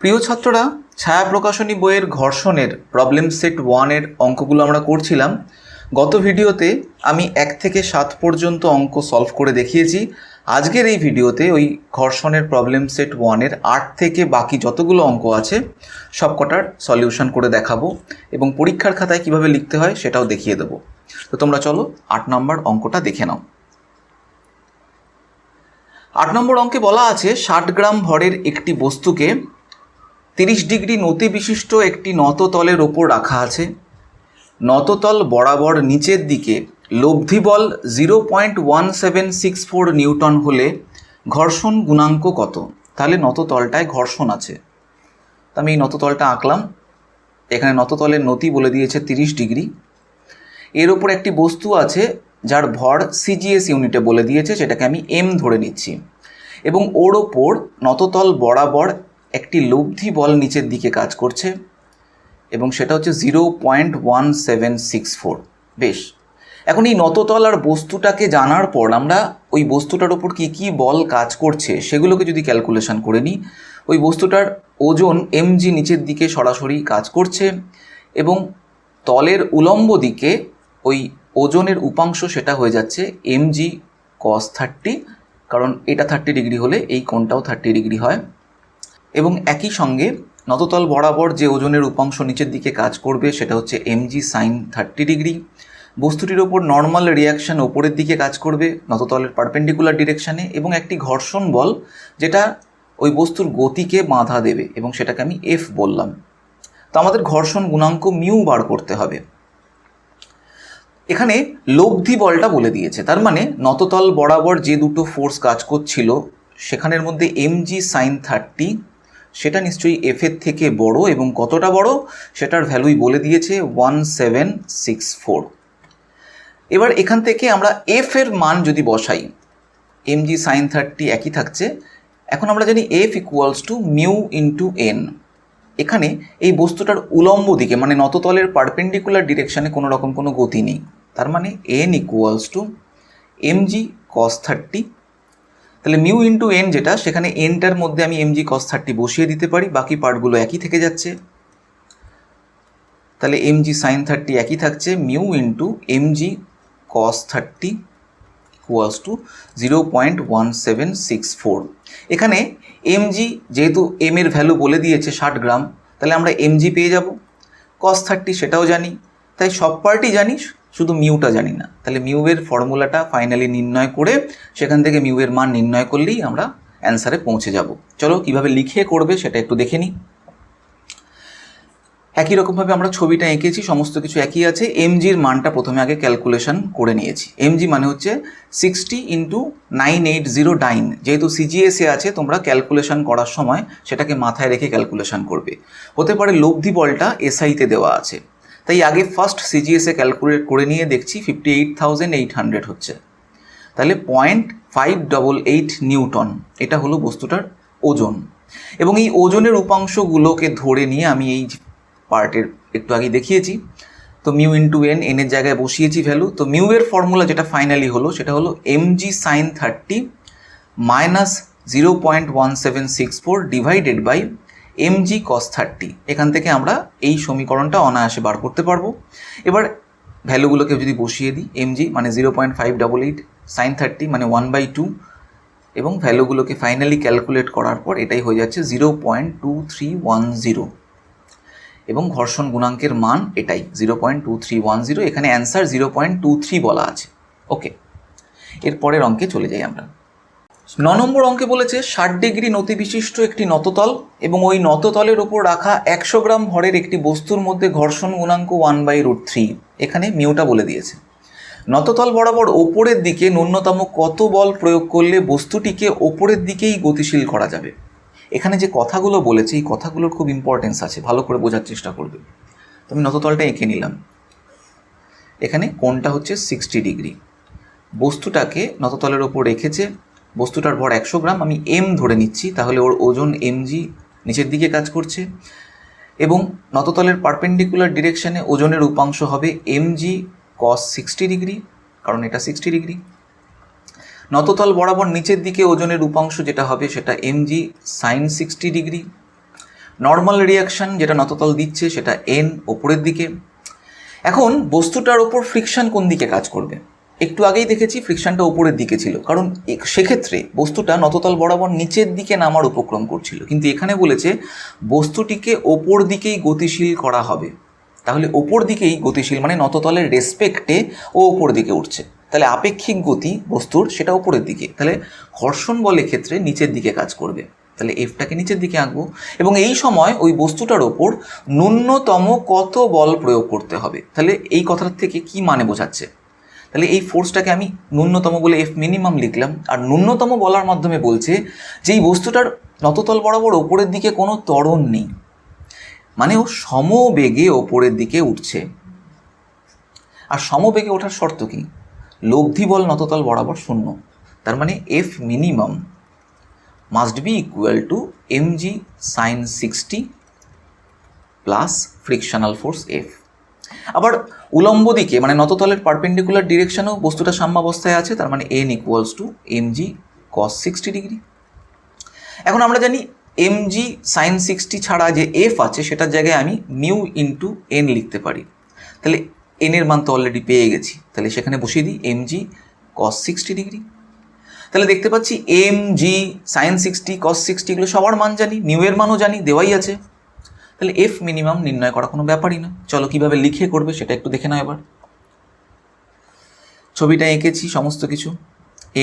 প্রিয় ছাত্ররা, ছায়া প্রকাশনী বইয়ের ঘর্ষণের প্রবলেম সেট 1-এর অঙ্কগুলো আমরা করছিলাম। গত ভিডিওতে আমি 1 থেকে 7 পর্যন্ত অঙ্ক সলভ করে দেখিয়েছি। আজকের এই ভিডিওতে ওই ঘর্ষণের প্রবলেম সেট 1-এর 8 থেকে বাকি যতগুলো অঙ্ক আছে সবকটার সলিউশন করে দেখাবো এবং পরীক্ষার খাতায় কিভাবে লিখতে হয় সেটাও দেখিয়ে দেবো। তো তোমরা চলো 8 নম্বর অঙ্কটা দেখে নাও। 8 নম্বর অঙ্কে বলা আছে 60 গ্রাম ভরের একটি বস্তুকে 30 ডিগ্রি নতি বিশিষ্ট একটি নততলের ওপর রাখা আছে। নততল বরাবর নিচের দিকে লব্ধি বল 0.1764 নিউটন হলে ঘর্ষণ গুণাঙ্ক কত? তাহলে নততলটায় ঘর্ষণ আছে, তো আমি এই নততলটা আঁকলাম। এখানে নততলের নতি বলে দিয়েছে 30 ডিগ্রি। এর ওপর একটি বস্তু আছে যার ভর সিজিএস ইউনিটে বলে দিয়েছে, সেটাকে আমি এম ধরে নিচ্ছি, এবং ওর ওপর নততল বরাবর একটি লব্ধি বল নিচের দিকে কাজ করছে এবং সেটা হচ্ছে 0.1764। বেশ, এখন এই নততল আর বস্তুটাকে জানার পর আমরা ওই বস্তুটার ওপর কী কী বল কাজ করছে সেগুলোকে যদি ক্যালকুলেশন করে নিই, ওই বস্তুটার ওজন mg নিচের দিকে সরাসরি কাজ করছে এবং তলের উলম্ব দিকে ওই ওজনের উপাংশ সেটা হয়ে যাচ্ছে mg cos 30, কারণ এটা 30 ডিগ্রি হলে এই কোণটাও 30 ডিগ্রি হয়। এবং একই সঙ্গে নততল বরাবর যে ওজনের উপাংশ নিচের দিকে কাজ করবে সেটা হচ্ছে mg sin 30 ডিগ্রি। বস্তুটির ওপর নর্মাল রিয়াকশান ওপরের দিকে কাজ করবে নততলের পারপেন্ডিকুলার ডিরেকশানে, এবং একটি ঘর্ষণ বল যেটা ওই বস্তুর গতিকে বাধা দেবে এবং সেটাকে আমি F বললাম। তো আমাদের ঘর্ষণ গুণাঙ্ক মিউ বার করতে হবে। এখানে লব্ধি বলটা বলে দিয়েছে, তার মানে নততল বরাবর যে দুটো ফোর্স কাজ করছিল সেখানের মধ্যে mg sin 30 সেটা নিশ্চয়ই F এর থেকে বড়, এবং কতটা বড় সেটার ভ্যালুই বলে দিয়েছে 1764। এবার এখান থেকে আমরা F এর মান যদি বসাই, mg sin 30 একই থাকছে। এখন আমরা জানি F equals to mu into N. এখানে এই বস্তুটার উলম্ব দিকে মানে নততলের পারপেন্ডিকুলার ডিরেকশানে কোনো রকম কোনো গতি নেই, তার মানে N equals to mg cos 30। তাহলে মিউ ইন্টু এন যেটা, সেখানে এনটার মধ্যে আমি mg cos 30 বসিয়ে দিতে পারি, বাকি পার্টগুলো একই থেকে যাচ্ছে। তাহলে mg sin 30 একই থাকছে, mu into mg cos 30 equals to 0.1764। এখানে mg যেহেতু m এর ভ্যালু বলে দিয়েছে 60 গ্রাম, তাহলে আমরা mg পেয়ে যাব। cos 30 সেটাও জানি, তাই সব পার্টই জানি, শুধু মিউটা জানি না। তাহলে মিউয়ের ফর্মুলাটা ফাইনালি নির্ণয় করে সেখান থেকে মিউয়ের মান নির্ণয় করলেই আমরা অ্যান্সারে পৌঁছে যাব। চলো কিভাবে লিখে করবে সেটা একটু দেখে নিই। একই রকমভাবে আমরা ছবিটা এঁকেছি, সমস্ত কিছু একই আছে। mgর মানটা প্রথমে আগে ক্যালকুলেশন করে নিয়েছি। mg মানে হচ্ছে 60 ইন্টু 980 যেহেতু সিজিএসে আছে, তোমরা ক্যালকুলেশন করার সময় সেটাকে মাথায় রেখে ক্যালকুলেশন করবে। হতে পারে লব্ধি বলটা এসআইতে দেওয়া আছে, তাই আগে ফার্স্ট সিজিএসে ক্যালকুলেট করে নিয়ে দেখছি 58,800 হচ্ছে। তাহলে 0.588 নিউটন এটা হলো বস্তুটার ওজন, এবং এই ওজনের উপাংশগুলোকে ধরে নিয়ে আমি এই পার্টের একটু আগে দেখিয়েছি। তো মিউ ইন্টু এন, এনের জায়গায় বসিয়েছি ভ্যালু। তো মিউ এর ফর্মুলা যেটা ফাইনালি হলো সেটা হলো mg sin 30 minus 0.1764 divided by mg cos 30। এখান থেকে আমরা এই সমীকরণটা অনায়াসে বার করতে পারবো। এবার ভ্যালুগুলোকে যদি বসিয়ে দিই, mg মানে 0.588, sin 30 মানে 1/2, এবং ভ্যালুগুলোকে ফাইনালি ক্যালকুলেট করার পর এটাই হয়ে যাচ্ছে 0.2310, এবং ঘর্ষণ গুণাঙ্কের মান এটাই 0.2310। এখানে অ্যান্সার 0.23 বলা আছে। ওকে, এরপরের অঙ্কে চলে যাই আমরা। 9 নম্বর অঙ্কে বলেছে 60 ডিগ্রি নতি বিশিষ্ট একটি নততল এবং ওই নততলের ওপর রাখা 100 গ্রাম ভরের একটি বস্তুর মধ্যে ঘর্ষণ গুণাঙ্ক 1/√3। এখানে মিউটা বলে দিয়েছে। নততল বরাবর ওপরের দিকে ন্যূনতম কত বল প্রয়োগ করলে বস্তুটিকে ওপরের দিকেই গতিশীল করা যাবে? এখানে যে কথাগুলো বলেছে এই কথাগুলোর খুব ইম্পর্টেন্স আছে, ভালো করে বোঝার চেষ্টা করবে। তো আমি নততলটা এঁকে নিলাম। এখানে কোণটা হচ্ছে 60 ডিগ্রি। বস্তুটাকে নততলের ওপর রেখেছে, বস্তুটার ভর 100 গ্রাম, আমি এম ধরে নিচ্ছি, তাহলে ওর ওজন mg নিচের দিকে কাজ করছে, এবং নততলের পারপেন্ডিকুলার ডিরেকশানে ওজনের উপাংশ হবে mg cos 60 ডিগ্রি, কারণ এটা 60 ডিগ্রি। নততল বরাবর নিচের দিকে ওজনের উপাংশ যেটা হবে সেটা mg sin 60 degree. Normal reaction যেটা নততল দিচ্ছে সেটা এন ওপরের দিকে। এখন বস্তুটার ওপর ফ্রিকশন কোন দিকে কাজ করবে? একটু আগেই দেখেছি ফ্রিকশনটা ওপরের দিকে ছিল, কারণ সেক্ষেত্রে বস্তুটা নততল বরাবর নিচের দিকে নামার উপক্রম করছিল, কিন্তু এখানে বলেছে বস্তুটিকে ওপর দিকেই গতিশীল করা হবে। তাহলে ওপর দিকেই গতিশীল মানে নততলের রেসপেক্টে ও ওপর দিকে উঠছে, তাহলে আপেক্ষিক গতি বস্তুর সেটা ওপরের দিকে, তাহলে ঘর্ষণ বলের ক্ষেত্রে নিচের দিকে কাজ করবে। তাহলে এফটাকে নিচের দিকে আঁকবো এবং এই সময় ওই বস্তুটার ওপর ন্যূনতম কত বল প্রয়োগ করতে হবে। তাহলে এই কথার থেকে কি মানে বোঝাচ্ছে? তাহলে এই ফোর্সটাকে আমি ন্যূনতম বলে এফ মিনিমাম লিখলাম, আর ন্যূনতম বলার মাধ্যমে বলছে যে এই বস্তুটার নততল বরাবর ওপরের দিকে কোনো ত্বরণ নেই, মানে ও সমবেগে ওপরের দিকে উঠছে। আর সমবেগে ওঠার শর্ত কি? লব্ধি বল নততল বরাবর শূন্য, তার মানে F minimum must be equal to mg sin 60 plus frictional force F. আবার উলম্ব দিকে মানে নততলের পারপেন্ডিকুলার ডিরেকশনেও বস্তুটা সাম্যাবস্থায় আছে, তার মানে n equals to mg cos 60 degree. এখন আমরা জানি mg sin 60 ছাড়া যে f আছে সেটার জায়গায় আমি মিউ ইন্টু n লিখতে পারি। তাহলে n এর মান তো অলরেডি পেয়ে গেছি, তাহলে সেখানে বসিয়ে দিই mg cos 60 ডিগ্রি। তাহলে দেখতে পাচ্ছি mg sin 60 cos 60 এগুলো সবার মান জানি, মিউ এর মানও জানি, দেওয়াই আছে। তাহলে এফ মিনিমাম নির্ণয় করা কোনো ব্যাপারই না। চলো কিভাবে লিখে করবে সেটা একটু দেখে নাও এবার। ছবিটা এঁকেছি সমস্ত কিছু,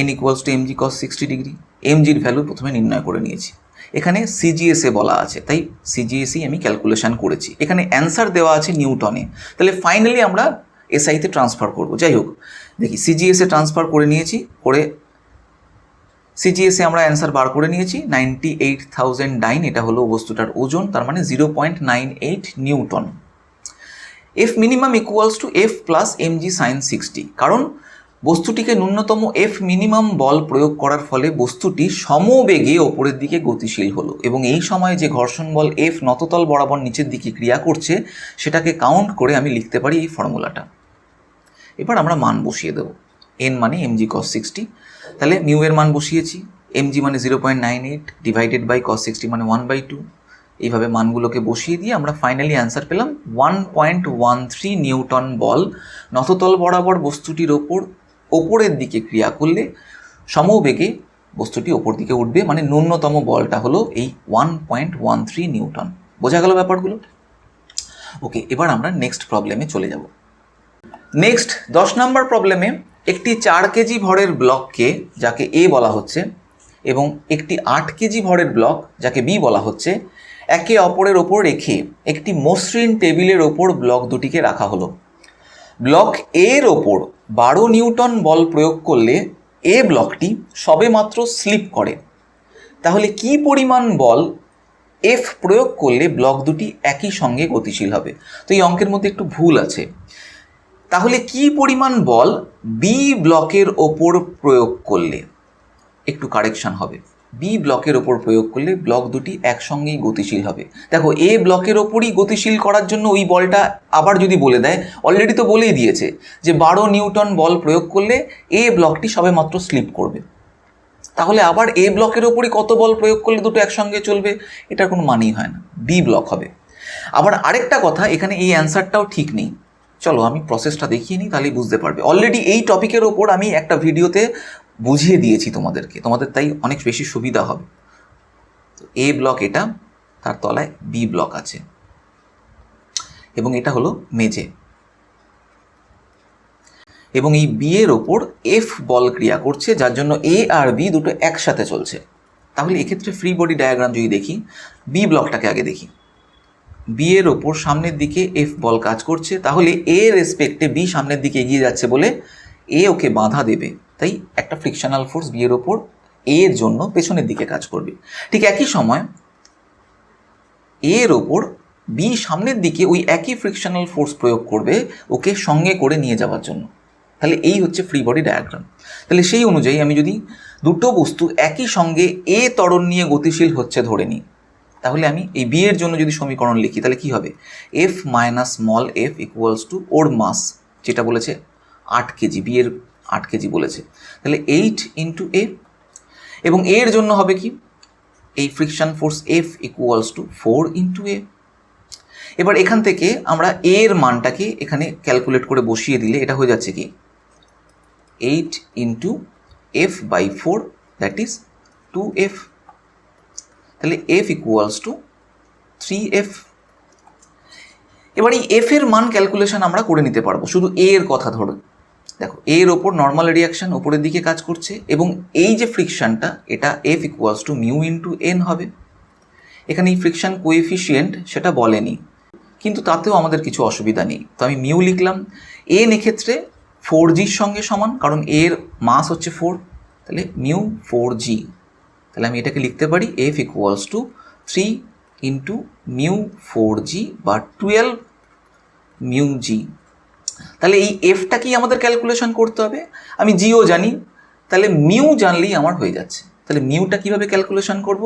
n equals to mg cos 60 degree. mgর ভ্যালু প্রথমে নির্ণয় করে নিয়েছি, এখানে সিজিএসএ বলা আছে তাই সিজিএসই আমি ক্যালকুলেশন করেছি। এখানে অ্যান্সার দেওয়া আছে নিউটনে, তাহলে ফাইনালি আমরা এসআইতে ট্রান্সফার করব। যাই হোক, দেখি সিজিএসএ ট্রান্সফার করে নিয়েছি, করে সিজিএসে আমরা অ্যান্সার বার করে নিয়েছি 98,009, এটা হলো বস্তুটার ওজন, তার মানে 0.98 Newton. F minimum equals to F plus mg sin 60, কারণ বস্তুটিকে ন্যূনতম এফ মিনিমাম বল প্রয়োগ করার ফলে বস্তুটি সমবেগে ওপরের দিকে গতিশীল হলো, এবং এই সময় যে ঘর্ষণ বল এফ নততল বরাবর নিচের দিকে ক্রিয়া করছে সেটাকে কাউন্ট করে আমি লিখতে পারি এই ফর্মুলাটা। এবার আমরা মান বসিয়ে দেবো, n মানে mg cos 60, তাহলে মিউ এর মান বসিয়েছি, mg মানে 0.98 ডিভাইডেড বাই cos 60 মানে 1/2, এইভাবে মানগুলোকে বসিয়ে দিয়ে আমরা ফাইনালি অ্যান্সার পেলাম 1.13 নিউটন বল নততল বরাবর বস্তুটির ওপরের দিকে ক্রিয়া করলে সমবেগে বস্তুটি ওপর দিকে উঠবে, মানে ন্যূনতম বলটা হলো এই 1.13 নিউটন। বোঝা গেল ব্যাপারগুলো? ওকে, এবার আমরা নেক্সট প্রবলেমে চলে যাব। নেক্সট 10 নম্বর প্রবলেমে একটি 4 কেজি ভরের ব্লককে, যাকে এ বলা হচ্ছে, এবং একটি 8 কেজি ভরের ব্লক, যাকে বি বলা হচ্ছে, একে অপরের ওপর রেখে একটি মসৃণ টেবিলের ওপর ব্লক দুটিকে রাখা হলো। ব্লক এর ওপর 12 নিউটন বল প্রয়োগ করলে এ ব্লকটি সবেমাত্র স্লিপ করে। তাহলে কি পরিমাণ বল এফ প্রয়োগ করলে ব্লক দুটি একই সঙ্গে গতিশীল হবে? তো এই অঙ্কের মধ্যে একটু ভুল আছে। তাহলে কি পরিমাণ বল বি ব্লকের ওপর প্রয়োগ করলে, একটু কারেকশন হবে, বি ব্লকের ওপর প্রয়োগ করলে ব্লক দুটি একসঙ্গেই গতিশীল হবে। দেখো এ ব্লকের ওপরই গতিশীল করার জন্য ওই বলটা আবার যদি বলে দেয়, অলরেডি তো বলেই দিয়েছে যে 12 নিউটন বল প্রয়োগ করলে এ ব্লকটি সবেমাত্র স্লিপ করবে, তাহলে আবার এ ব্লকের ওপরই কত বল প্রয়োগ করলে দুটো একসঙ্গে চলবে? এটার কোনো মানেই হয় না, বি ব্লক হবে। আবার আরেকটা কথা, এখানে এই অ্যান্সারটাও ঠিক নেই। চলো আমি প্রসেসটা দেখিয়ে নিই, তাহলেই বুঝতে পারবে। অলরেডি এই টপিকের ওপর আমি একটা ভিডিওতে বুঝিয়ে দিয়েছি তোমাদেরকে, তোমাদের তাই অনেক বেশি সুবিধা হবে। তো এ ব্লক এটা, তার তলায় বি ব্লক আছে, এবং এটা হলো মেঝে, এবং এই বি এর ওপর এফ বল ক্রিয়া করছে, যার জন্য এ আর বি দুটো একসাথে চলছে। তাহলে এক্ষেত্রে ফ্রি বডি ডায়াগ্রাম যদি দেখি, বি ব্লকটাকে আগে দেখি। বি এর ওপর সামনের দিকে এফ বল কাজ করছে, তাহলে এ রেসপেক্টে বি সামনের দিকে এগিয়ে যাচ্ছে বলে এ ওকে বাধা দেবে, তাই একটা ফ্রিকশনাল ফোর্স বি এর ওপর এ এর জন্য পেছনের দিকে কাজ করবে। ঠিক একই সময় এ এর ওপর বি সামনের দিকে ওই একই ফ্রিকশনাল ফোর্স প্রয়োগ করবে ওকে সঙ্গে করে নিয়ে যাওয়ার জন্য। তাহলে এই হচ্ছে ফ্রি বডি ডায়াগ্রাম। তাহলে সেই অনুযায়ী আমি যদি দুটো বস্তু একই সঙ্গে এ ত্বরণ নিয়ে গতিশীল হচ্ছে ধরে নিই, তাহলে আমি এই বি এর জন্য যদি সমীকরণ লিখি, তাহলে কি হবে? F minus small F equals to ওর মাস, যেটা বলেছে 8 কেজি, বি এর 8 কেজি বলেছে, তাহলে 8 ইন্টু এ, এবং এর জন্য হবে কি? এই friction force F equals to 4 into A. এবার এখান থেকে আমরা এ এর মানটাকে এখানে ক্যালকুলেট করে বসিয়ে দিলে এটা হয়ে যাচ্ছে কি 8 into f by 4 that is 2f। তাহলে এফ ইকুয়ালস টু 3f। এবার এই এফ এর মান ক্যালকুলেশন আমরা করে নিতে পারবো শুধু এ এর কথা ধরে। দেখো এর ওপর নর্মাল রিয়াকশন ওপরের দিকে কাজ করছে এবং এই যে ফ্রিকশনটা এটা F equals to mu into N হবে। এখানে এই ফ্রিকশন কোএফিসিয়েন্ট সেটা বলেনি, কিন্তু তাতেও আমাদের কিছু অসুবিধা নেই। তো আমি মিউ লিখলাম। এন এক্ষেত্রে 4gর সঙ্গে সমান, কারণ এর মাস হচ্ছে 4, তাহলে মিউ 4g। তাহলে আমি এটাকে লিখতে পারি F equals two 3 into mu 4g বা 12 মিউ জি। তাহলে এই এফটাকেই আমাদের ক্যালকুলেশন করতে হবে। আমি জিও জানি, তাহলে মিউ জানলেই আমার হয়ে যাচ্ছে। তাহলে মিউটা কিভাবে ক্যালকুলেশন করব?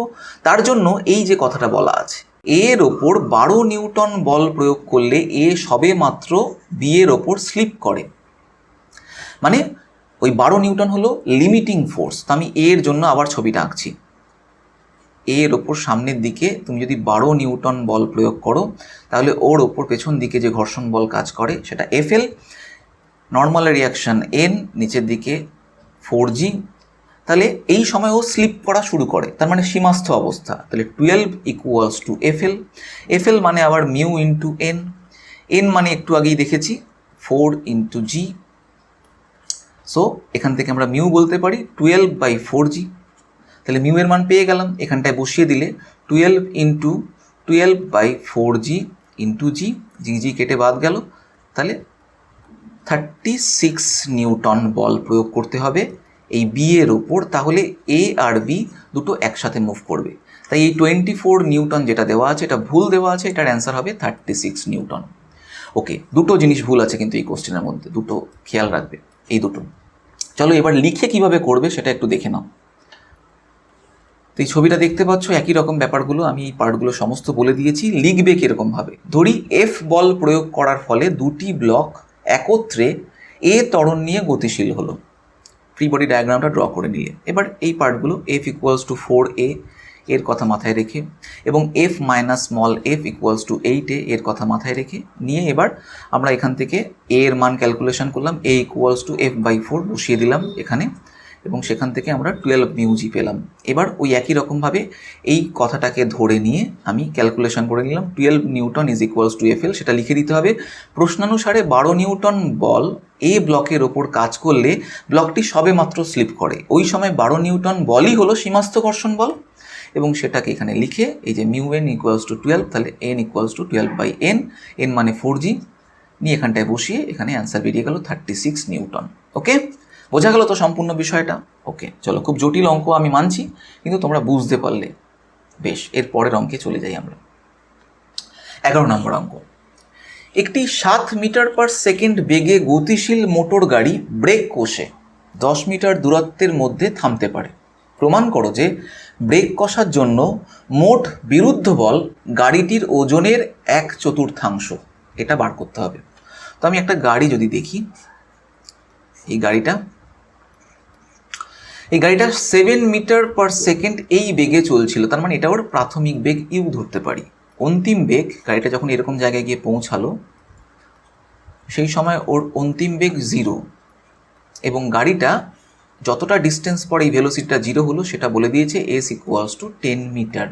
তার জন্য এই যে কথাটা বলা আছে, এর ওপর 12 নিউটন বল প্রয়োগ করলে এ সবে মাত্র বি এর ওপর স্লিপ করে, মানে ওই 12 নিউটন হলো লিমিটিং ফোর্স। তো আমি এর জন্য আবার ছবিটা আঁকছি। এর ওপর সামনের দিকে তুমি যদি 12 নিউটন বল প্রয়োগ করো তাহলে ওর ওপর পেছন দিকে যে ঘর্ষণ বল কাজ করে সেটা এফএল, নর্মাল রিয়াকশন এন, নিচের দিকে 4g। তাহলে এই সময় ও স্লিপ করা শুরু করে, তার মানে সীমাস্থ অবস্থা। তাহলে 12 ইকুয়ালস টু এফএল। এফএল মানে আবার মিউ ইন্টু এন। এন মানে একটু আগেই দেখেছি 4 ইন্টু জি। সো এখান থেকে আমরা মিউ বলতে পারি 12/4g। তাহলে মিউ এর মান পেয়ে গেলাম, এখানটায় বসিয়ে দিলে 12 ইন্টু 12/4g ইন্টু জি, জি কেটে বাদ গেল। তাহলে 36 নিউটন বল প্রয়োগ করতে হবে এই বি এর ওপর, তাহলে এ আর বি দুটো একসাথে মুভ করবে। তাই এই 24 নিউটন যেটা দেওয়া আছে এটা ভুল দেওয়া আছে, এটার অ্যান্সার হবে 36 নিউটন। ওকে, দুটো জিনিস ভুল আছে কিন্তু এই কোশ্চেনের মধ্যে, দুটো খেয়াল রাখবে এই দুটো। চলো এবার লিখে কিভাবে করবে সেটা একটু দেখে নাও। তো এই ছবিটা দেখতে পাচ্ছ, একই রকম ব্যাপারগুলো আমি এই পার্টগুলো সমস্ত বলে দিয়েছি। লিখবে কীরকমভাবে? ধরি এফ বল প্রয়োগ করার ফলে দুটি ব্লক একত্রে এ ত্বরণ নিয়ে গতিশীল হলো। ফ্রি বডি ডায়াগ্রামটা ড্র করে নিলে এবার এই পার্টগুলো এফ ইকুয়ালস টু 4a এর কথা মাথায় রেখে এবং F minus small F equals two 8a এর কথা মাথায় রেখে নিয়ে এবার আমরা এখান থেকে এ এর মান ক্যালকুলেশন করলাম। এ ইকুয়ালস টু f/4 বসিয়ে দিলাম এখানে এবং সেখান থেকে আমরা 12 মিউজি পেলাম। এবার ওই একই রকমভাবে এই কথাটাকে ধরে নিয়ে আমি ক্যালকুলেশন করে নিলাম 12 Newton is equals to FL, সেটা লিখে দিতে হবে। প্রশ্নানুসারে 12 নিউটন বল এ ব্লকের ওপর কাজ করলে ব্লকটি সবে মাত্র স্লিপ করে, ওই সময় 12 নিউটন বলই হলো সীমাস্থ ঘর্ষণ বল এবং সেটাকে এখানে লিখে এই যে মিউ এন ইকুয়ালস টু 12, তাহলে N equals two 12/n, N মানে 4g নিয়ে এখানটায় বসিয়ে এখানে অ্যান্সার বেরিয়ে গেল 36 নিউটন। ওকে, বোঝা গেল তো সম্পূর্ণ বিষয়টা? ওকে, চলো, খুব জটিল অঙ্ক আমি মানছি, কিন্তু তোমরা বুঝতে পারলে বেশ। এর পরের অঙ্কে চলে যাই আমরা। 11 নম্বর অঙ্ক। একটি 7 মিটার পার সেকেন্ড বেগে গতিশীল মোটর গাড়ি ব্রেক কষে 10 মিটার দূরত্বের মধ্যে থামতে পারে। প্রমাণ করো যে ব্রেক কষার জন্য মোট বিরুদ্ধ বল গাড়িটির ওজনের 1/4। এটা বার করতে হবে। তো আমি একটা গাড়ি যদি দেখি, এই গাড়িটা 7 মিটার পার সেকেন্ড এই বেগে চলছিল, তার মানে এটা ওর প্রাথমিক বেগ ইউ ধরতে পারি। অন্তিম বেগ, গাড়িটা যখন এরকম জায়গায় গিয়ে পৌঁছালো সেই সময় ওর অন্তিম বেগ 0 এবং গাড়িটা যতটা ডিস্টেন্স পর এই ভেলোসিটিটা 0 হলো সেটা বলে দিয়েছে এস ইকুয়ালস টু 10 মিটার।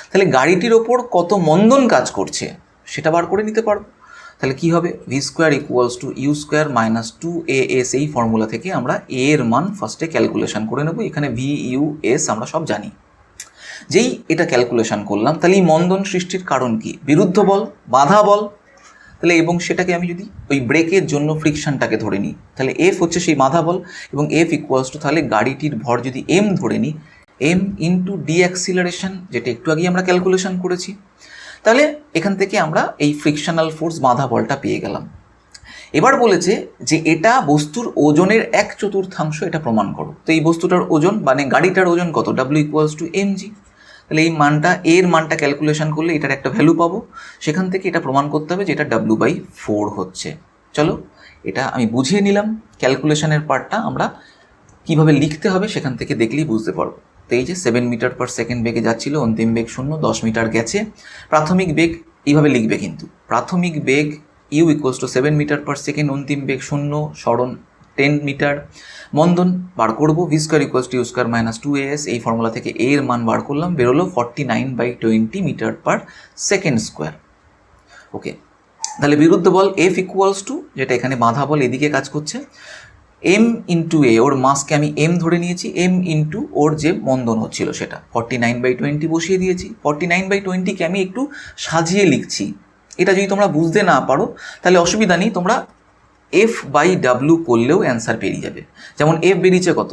তাহলে গাড়িটির ওপর কত মন্দন কাজ করছে সেটা বার করে নিতে পারবো। তাহলে কি হবে? V square equals to u square minus 2as, এই ফর্মুলা থেকে আমরা এ এর মান ফার্স্টে ক্যালকুলেশন করে নেব। এখানে ভি ইউ এস আমরা সব জানি। যেই এটা ক্যালকুলেশন করলাম তাহলে এই মন্দন সৃষ্টির কারণ কি? বিরুদ্ধ বল, বাধা বল। তাহলে এবং সেটাকে আমি যদি ওই ব্রেকের জন্য ফ্রিকশনটাকে ধরে নিই তাহলে এফ হচ্ছে সেই বাধা বল এবং এফ ইকুয়ালস টু তাহলে গাড়িটির ভর যদি এম ধরে নিই, এম ইন্টু ডি অ্যাক্সিলারেশন, যেটা একটু আগে আমরা ক্যালকুলেশন করেছি। তাহলে এখান থেকে আমরা এই ফ্রিকশনাল ফোর্স বাধা বলটা পেয়ে গেলাম। এবার বলেছে যে এটা বস্তুর ওজনের 1/4, এটা প্রমাণ করো। তো এই বস্তুটার ওজন মানে গাড়িটার ওজন কত? W equals to mg। তাহলে এই মানটা, এর মানটা ক্যালকুলেশন করলে এটার একটা ভ্যালু পাবো। সেখান থেকে এটা প্রমাণ করতে হবে যে এটা W/4 হচ্ছে। চলো এটা আমি বুঝিয়ে নিলাম। ক্যালকুলেশনের পার্টটা আমরা কিভাবে লিখতে হবে সেখান থেকে দেখলেই বুঝতে পারবো। তো এই যে 7 মিটার পার সেকেন্ড বেগে যাচ্ছিল, অন্তিম বেগ 0, 10 মিটার গেছে। প্রাথমিক বেগ এইভাবে লিখবে কিন্তু, প্রাথমিক বেগ u equals to 7 metre per second, অন্তিম বেগ 0, সরণ 10 মিটার। মন্দন বার করবো, v square equals to u square minus 2as, এই ফর্মুলা থেকে এ এর মান বার করলাম, বেরোলো 49/20 মিটার পার সেকেন্ড স্কোয়ার। ওকে, তাহলে বিরুদ্ধ বল এফ ইকুয়ালস টু, যেটা এখানে বাঁধা বল এদিকে কাজ করছে, এম ইন্টু এ, ওর মাসকে আমি এম ধরে নিয়েছি, এম ইন্টু ওর যে মন্দন হচ্ছিল সেটা 49/20 বসিয়ে দিয়েছি। 49/20কে আমি একটু সাজিয়ে লিখছি, এটা যদি তোমরা বুঝতে না পারো তাহলে অসুবিধা নেই, তোমরা এফ বাই ডাব্লু করলেও অ্যান্সার বেরিয়ে যাবে। যেমন এফ বেরিয়েছে কত,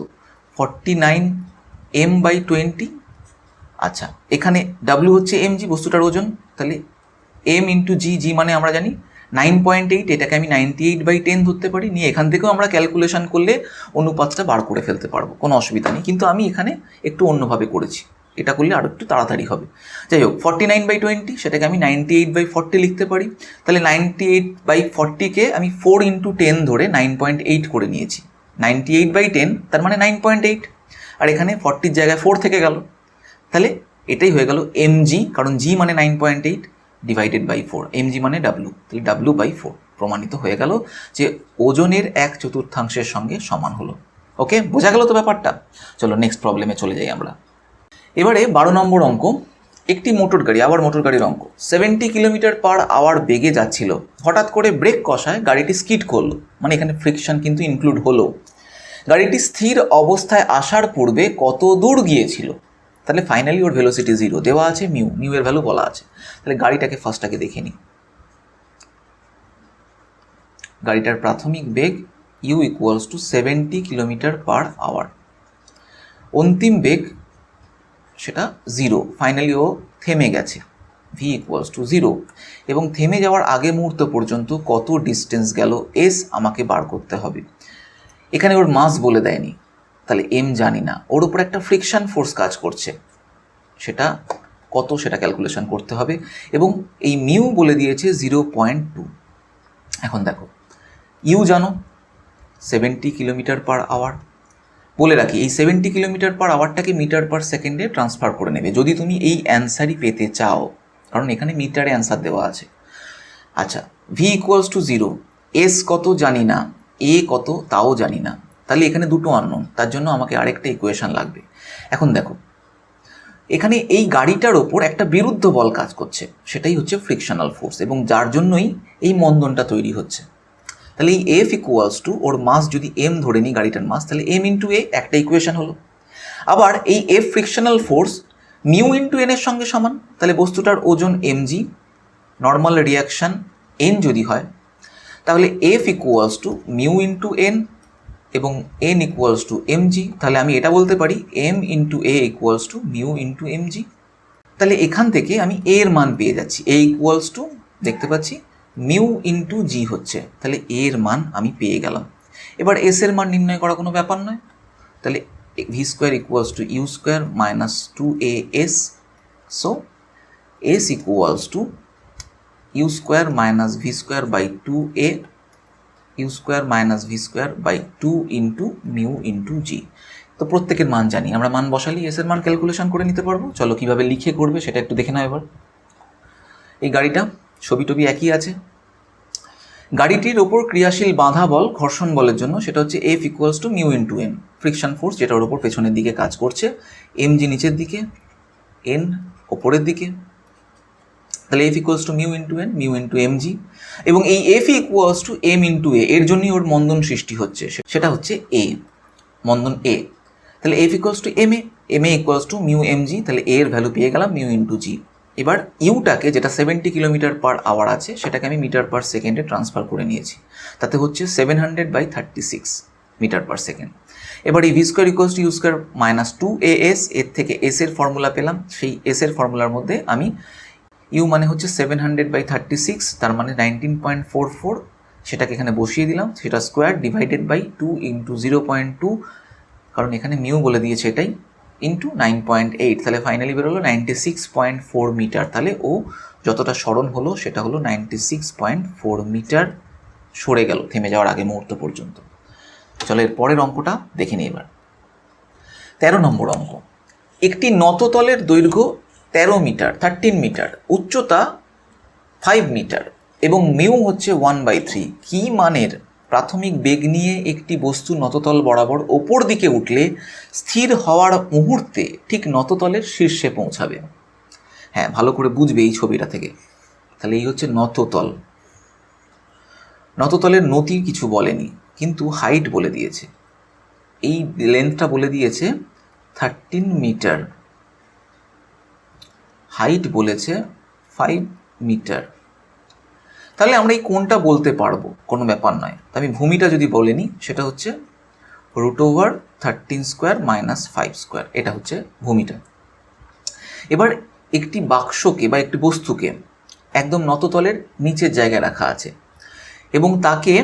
49m/20। আচ্ছা, এখানে ডাব্লু হচ্ছে mg, বস্তুটার ওজন, তাহলে m ইন্টু জি, জি মানে আমরা জানি 9.8, এটাকে আমি 98/10 ধরতে পারি, নিয়ে এখান থেকেও আমরা ক্যালকুলেশন করলে অনুপাতটা বার করে ফেলতে পারবো, কোনো অসুবিধা নেই। কিন্তু আমি এখানে একটু অন্যভাবে করেছি, এটা করলে আরও একটু তাড়াতাড়ি হবে। যাই হোক, 49/20 সেটাকে আমি 98/40 লিখতে পারি, তাহলে 98/40কে আমি 4 ইন্টু 10 ধরে 9.8 করে নিয়েছি। 98/10 তার মানে 9.8, আর এখানে 40 জায়গায় 4 থেকে গেল, তাহলে এটাই হয়ে গেল mg, কারণ g মানে 9.8 ডিভাইডেড বাই 4, mg মানে w, তাহলে w/4 প্রমাণিত হয়ে গেল যে ওজনের 1/4 সঙ্গে সমান হলো। ওকে, বোঝা গেল তো ব্যাপারটা? চলো নেক্সট প্রবলেমে চলে যাই আমরা। এবারে 12 নম্বর অঙ্ক, একটি মোটর গাড়ি, আবার মোটর গাড়ির অঙ্ক, 70 কিলোমিটার/আওয়ার বেগে যাচ্ছিল, হঠাৎ করে ব্রেক কষায় গাড়িটি স্কিড করলো, মানে এখানে ফ্রিকশন কিন্তু ইনক্লুড হলো। গাড়িটি স্থির অবস্থায় আসার পূর্বে কত দূর গিয়েছিল? তাহলে ফাইনালি ওর ভেলোসিটি 0 দেওয়া আছে, মিউ এর ভ্যালু বলা আছে। তাহলে গাড়িটাকে ফার্স্টটাকে দেখে নিই। গাড়িটার প্রাথমিক বেগ ইউ ইকুয়ালস টু 70 কিলোমিটার/আওয়ার, অন্তিম বেগ সেটা 0, ফাইনালি ও থেমে গেছে, ভি ইকুয়ালস টু 0, এবং থেমে যাওয়ার আগে মুহূর্ত পর্যন্ত কত ডিস্টেন্স গেল এস আমাকে বার করতে হবে। এখানে ওর মাস বলে দেয়নি, তাহলে এম জানি না, ওর উপর একটা ফ্রিকশন ফোর্স কাজ করছে, সেটা কত সেটা ক্যালকুলেশন করতে হবে, এবং এই মিউ বলে দিয়েছে 0.2। এখন দেখো, ইউ জানো 70 কিলোমিটার/আওয়ার, বলে রাখি এই 70 কিলোমিটার/আওয়ারটাকে মিটার পার সেকেন্ডে ট্রান্সফার করে নেবে যদি তুমি এই অ্যান্সারই পেতে চাও, কারণ এখানে মিটারে অ্যান্সার দেওয়া আছে। আচ্ছা, ভি ইকুয়ালস টু 0, এস কত জানি না, এ কত তাও জানি না, তাহলে এখানে দুটো আননোন, তার জন্য আমাকে আরেকটা ইকুয়েশন লাগবে। এখন দেখো, এখানে এই গাড়িটার ওপর একটা বিরুদ্ধ বল কাজ করছে, সেটাই হচ্ছে ফ্রিকশনাল ফোর্স, এবং যার জন্যই এই মন্দনটা তৈরি হচ্ছে। তাহলে এই এফ ইকুয়ালস টু, ওর মাস যদি এম ধরে নিই গাড়িটার মাস, তাহলে এম ইন্টু এ, একটা ইকুয়েশন হলো। আবার এই F frictional force mu into N এর সঙ্গে সমান, তাহলে বস্তুটার ওজন এমজি, নর্মাল রিয়াকশান এন যদি হয়, তাহলে F equals to mu into n এবং এন ইকুয়ালস টু এমজি, তাহলে আমি এটা বলতে পারি m into a equals to mu into mg. তাহলে এখান থেকে আমি এ এর মান পেয়ে যাচ্ছি, এ ইকুয়ালস টু দেখতে পাচ্ছি মিউ ইন্টু জি হচ্ছে, তাহলে এ এর মান আমি পেয়ে গেলাম। এবার এস এর মান নির্ণয় করা কোনো ব্যাপার নয়, তাহলে v square equals to u square minus 2as, so s equals to u square minus v square by 2a, u square minus v square by 2 into mu into g. তো প্রত্যেকের মান জানি, আমরা মান বসালি এস এর মান ক্যালকুলেশন করে নিতে পারবো। চলো কীভাবে লিখে করবে সেটা একটু দেখে নাও এবার। এই গাড়িটা ছবি টবি একই আছে, গাড়িটির ওপর ক্রিয়াশীল বাঁধা বল ঘর্ষণ বলের জন্য সেটা হচ্ছে f equals to mu into m, friction force যেটার ওপর পেছনের দিকে কাজ করছে, এম জি নিচের দিকে, এন ওপরের দিকে, তাহলে F equals to mu into N, mu into M G, এবং এই F equals to M into A, এর জন্যই ওর মন্দন সৃষ্টি হচ্ছে, সেটা হচ্ছে এ, মন্দন এ। তাহলে F equals to m a equals to mu m g, তাহলে এ এর ভ্যালু পেয়ে গেলাম মিউ ইন্টু জি। এবার ইউটাকে যেটা 70 কিলোমিটার/আওয়ার আছে সেটাকে আমি মিটার পার সেকেন্ডে ট্রান্সফার করে নিয়েছি, তাতে হচ্ছে 700/36 মিটার পার সেকেন্ড। এবার এই v square equals to u square minus 2as, এর থেকে এস এর ফর্মুলা পেলাম, সেই এস এর ফর্মুলার মধ্যে আমি ইউ মানে হচ্ছে 700/36, তার মানে 19.44, সেটাকে এখানে বসিয়ে দিলাম, সেটা স্কোয়ার ডিভাইডেড বাই 2 ইন্টু 0.2, কারণ এখানে মিউ বলে দিয়েছে এটাই, ইন্টু 9.8, তাহলে ফাইনালি বেরোলো 96.4 মিটার। তাহলে ও যতটা সরণ হলো সেটা হলো 96.4 মিটার সরে গেল থেমে যাওয়ার আগে মুহূর্ত পর্যন্ত। চলো এর পরের অঙ্কটা দেখে নিই এবার। 13 নম্বর অঙ্ক, একটি নততলের দৈর্ঘ্য 13 মিটার 13 মিটার, উচ্চতা 5 মিটার এবং মিউ হচ্ছে 1/3। কি মানের প্রাথমিক বেগ নিয়ে একটি বস্তু নততল বরাবর ওপর দিকে উঠলে স্থির হওয়ার মুহূর্তে ঠিক নততলের শীর্ষে পৌঁছাবে? হ্যাঁ, ভালো করে বুঝবে এই ছবিটা থেকে। তাহলে এই হচ্ছে নততল। নততলের নতি কিছু বলেনি, কিন্তু হাইট বলে দিয়েছে। এই লেন্থটা বলে দিয়েছে 13 মিটার, হাইট বলেছে 5 মিটার। তাহলে আমরা এই কোণটা বলতে পারবো, কোনো ব্যাপার নয়। আমি ভূমিটা যদি বলে নিই, সেটা হচ্ছে √13² - 5², এটা হচ্ছে ভূমিটা। এবার একটি বাক্সকে বা একটি বস্তুকে একদম নততলের নিচের জায়গায় রাখা আছে এবং তাকে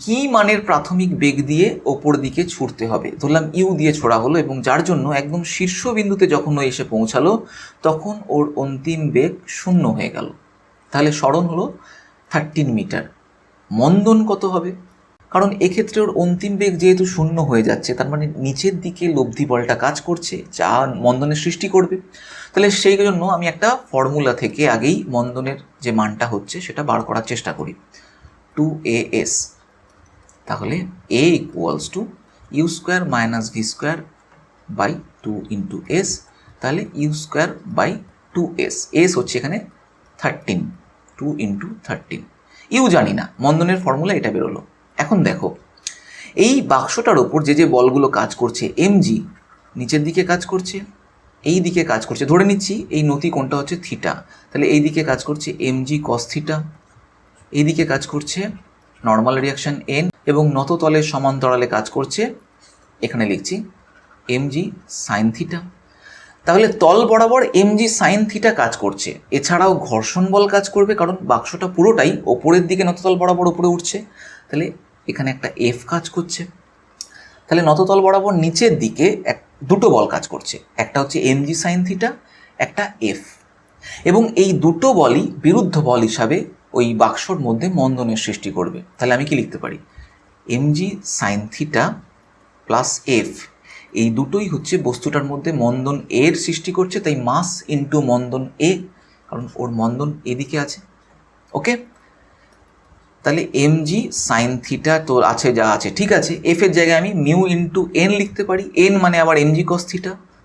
কি মানের প্রাথমিক বেগ দিয়ে ওপর দিকে ছুটতে হবে। ধরলাম ইউ দিয়ে ছোড়া হলো এবং যার জন্য একদম শীর্ষবিন্দুতে যখন ও এসে পৌঁছালো তখন ওর অন্তিম বেগ 0 হয়ে গেল। তাহলে সরণ হলো 13 মিটার। মন্দন কত হবে? কারণ এক্ষেত্রে ওর অন্তিম বেগ যেহেতু 0 হয়ে যাচ্ছে, তার মানে নিচের দিকে লব্ধি বলটা কাজ করছে, যা মন্দনের সৃষ্টি করবে। তাহলে সেই জন্য আমি একটা ফর্মুলা থেকে আগেই মন্দনের যে মানটা হচ্ছে সেটা বার করার চেষ্টা করি, 2as। তাহলে a = u² - v²/2 × s। তাহলে u²/2s, s হচ্ছে এখানে 13, 2 × 13। ইউ জানি না, মন্দনের ফর্মুলা এটা বেরোলো। এখন দেখো এই বাক্সটার ওপর যে যে বলগুলো কাজ করছে, mg নিচের দিকে কাজ করছে, এই দিকে কাজ করছে, ধরে নিচ্ছি এই নতি কোণটা হচ্ছে থিটা। তাহলে এই দিকে কাজ করছে mg cos θ, এই দিকে কাজ করছে নর্মাল রিয়াকশন n, এবং নততলের সমান্তরালে কাজ করছে, এখানে লিখছি mg sin θ। তাহলে তল বরাবর mg sin θ কাজ করছে। এছাড়াও ঘর্ষণ বল কাজ করবে, কারণ বাক্সটা পুরোটাই ওপরের দিকে নততল বরাবর উপরে উঠছে। তাহলে এখানে একটা f কাজ করছে। তাহলে নততল বরাবর নিচের দিকে দুটো বল কাজ করছে, একটা হচ্ছে mg sin θ, একটা f। এবং এই দুটো বলই বিরুদ্ধ বল হিসাবে ওই বাক্সর মধ্যে মন্দনের সৃষ্টি করবে। তাহলে আমি কি লিখতে পারি? mg sin θ প্লাস f, এই দুটোই হচ্ছে বস্তুটার মধ্যে মন্দন এর সৃষ্টি করছে, তাই মাস ইন্টু মন্দন এ, কারণ ওর মন্দন এদিকে আছে। ওকে, তাহলে mg sin θ তো আছে, যা আছে ঠিক আছে। f এর জায়গায় আমি মিউ ইন্টু n লিখতে পারি, n মানে আবার mg cos θ।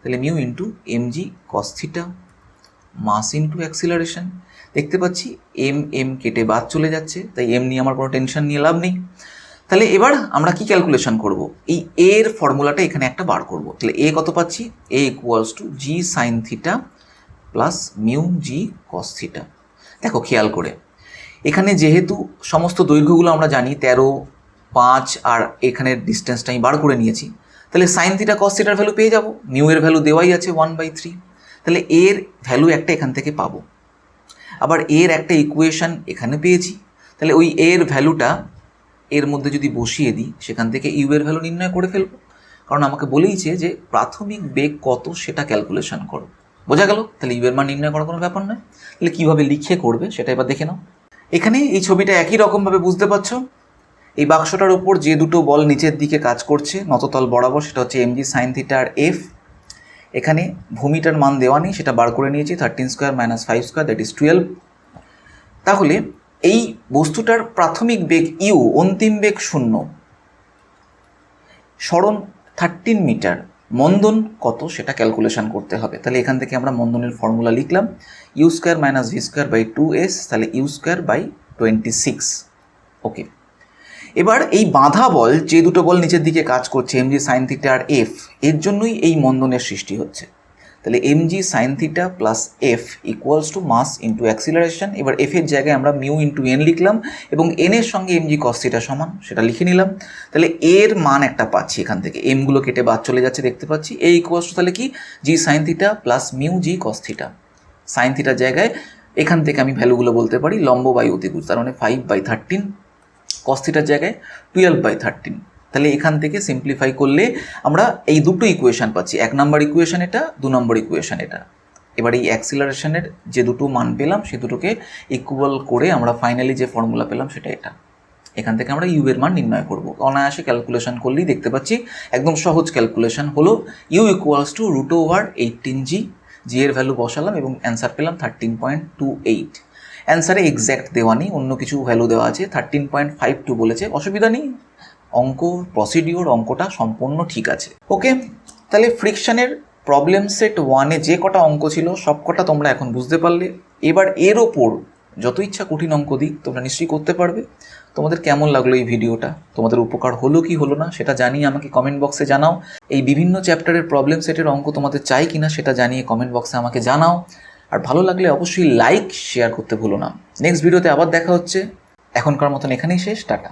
তাহলে mu into mg cos θ, mass into acceleration. দেখতে পাচ্ছি m কেটে বাদ চলে যাচ্ছে, তাই m নিয়ে আমার কোনো টেনশন নিয়ে লাভ নেই। তাহলে এবার আমরা কি ক্যালকুলেশন করব? এই a এর ফর্মুলাটা এখানে একটা বার করব। তাহলে a কত পাচ্ছি? a = g sin θ plus mu g cos θ। দেখো খেয়াল করে, এখানে যেহেতু সমস্ত দৈর্ঘ্যগুলো আমরা জানি 13, 5, আর এখানের ডিস্টেন্সটা আমি বার করে নিয়েছি, তাহলে sin θ cos θ ভ্যালু পেয়ে যাব। মিউ এর ভ্যালু দেওয়াই আছে 1/3। তাহলে এর ভ্যালু একটা এখান থেকে পাবো, আবার এর একটা ইকুয়েশন এখানে পেয়েছি। তাহলে ওই এর ভ্যালুটা এর মধ্যে যদি বসিয়ে দিই, সেখান থেকে ইউ এর ভ্যালু নির্ণয় করে ফেলবো, কারণ আমাকে বলেইছে যে প্রাথমিক বেগ কত সেটা ক্যালকুলেশন করো। বোঝা গেল? তাহলে ইউ এর মান নির্ণয় করার কোনো ব্যাপার নয়। তাহলে কীভাবে লিখে করবে সেটা এবার দেখে নাও। এখানে এই ছবিটা একই রকমভাবে বুঝতে পারছো। এই বাক্সটার ওপর যে দুটো বল নিচের দিকে কাজ করছে নততল বরাবর, সেটা হচ্ছে mg sin θ আর f। এখানে ভূমিটার মান দেওয়া নেই, সেটা বার করে নিয়েছি, 13² - 5², দ্যাট ইজ 12। তাহলে এই বস্তুটার প্রাথমিক বেগ ইউ, অন্তিম বেগ 0, সরণ 13 মিটার, মন্দন কত সেটা ক্যালকুলেশন করতে হবে। তাহলে এখান থেকে আমরা মন্দনের ফর্মুলা লিখলাম, u² - v²/2s, তাহলে u²/26। ওকে, এবার এই বাঁধা বল, যে দুটো বল নিচের দিকে কাজ করছে mg sin θ আর f, এর জন্যই এই মন্দনের সৃষ্টি হচ্ছে। তাহলে mg sin θ plus f = mass into acceleration. এবার f এর জায়গায় আমরা মিউ ইন্টু n লিখলাম এবং n এর সঙ্গে mg cos θ সমান, সেটা লিখে নিলাম। তাহলে এর মান একটা পাচ্ছি এখান থেকে, এমগুলো কেটে বাদ চলে যাচ্ছে দেখতে পাচ্ছি। a = তাহলে কি g sin θ plus mu g cos θ। sin θ জায়গায় এখান থেকে আমি ভ্যালুগুলো বলতে পারি লম্ব বাই অতিভুজ, তার মানে 5/13, cos θ জায়গায় 12/13। তাহলে এখান থেকে সিম্পলিফাই করলে আমরা এই দুটো ইকুয়েশন পাচ্ছি, 1 নম্বর ইকুয়েশন এটা, 2 নম্বর ইকুয়েশন এটা। এবার এই অ্যাক্সিলারেশনের যে দুটো মান পেলাম সে দুটোকে ইকুয়াল করে আমরা ফাইনালি যে ফর্মুলা পেলাম সেটা এটা। এখান থেকে আমরা ইউ এর মান নির্ণয় করব। অনায়াসে ক্যালকুলেশন করলেই দেখতে পাচ্ছি একদম সহজ ক্যালকুলেশন হলো ইউ ইকুয়ালস টু √18g, জি এর ভ্যালু বসালাম এবং অ্যান্সার পেলাম 13.28। অ্যান্সারে এক্স্যাক্ট দেওয়া নেই, অন্য কিছু ভ্যালু দেওয়া আছে, 13.52 বলেছে, অসুবিধা নেই, অঙ্ক প্রসিডিওর অঙ্কটা সম্পূর্ণ ঠিক আছে। ওকে, তাহলে ফ্রিকশনের প্রবলেম সেট 1-এ যে কটা অঙ্ক ছিল সব কটা তোমরা এখন বুঝতে পারলে। এবার এর ওপর যত ইচ্ছা কঠিন অঙ্ক দিক তোমরা নিশ্চয়ই করতে পারবে। তোমাদের কেমন লাগলো এই ভিডিওটা, তোমাদের উপকার হলো কি হলো না সেটা জানিয়ে আমাকে কমেন্ট বক্সে জানাও। এই বিভিন্ন চ্যাপ্টারের প্রবলেম সেটের অঙ্ক তোমাদের চাই কিনা সেটা জানিয়ে কমেন্ট বক্সে আমাকে জানাও। আর ভালো লাগলে অবশ্যই লাইক শেয়ার করতে ভুলো না। নেক্সট ভিডিওতে আবার দেখা হচ্ছে। এখনকার মতন এখানেই শেষ, টাটা।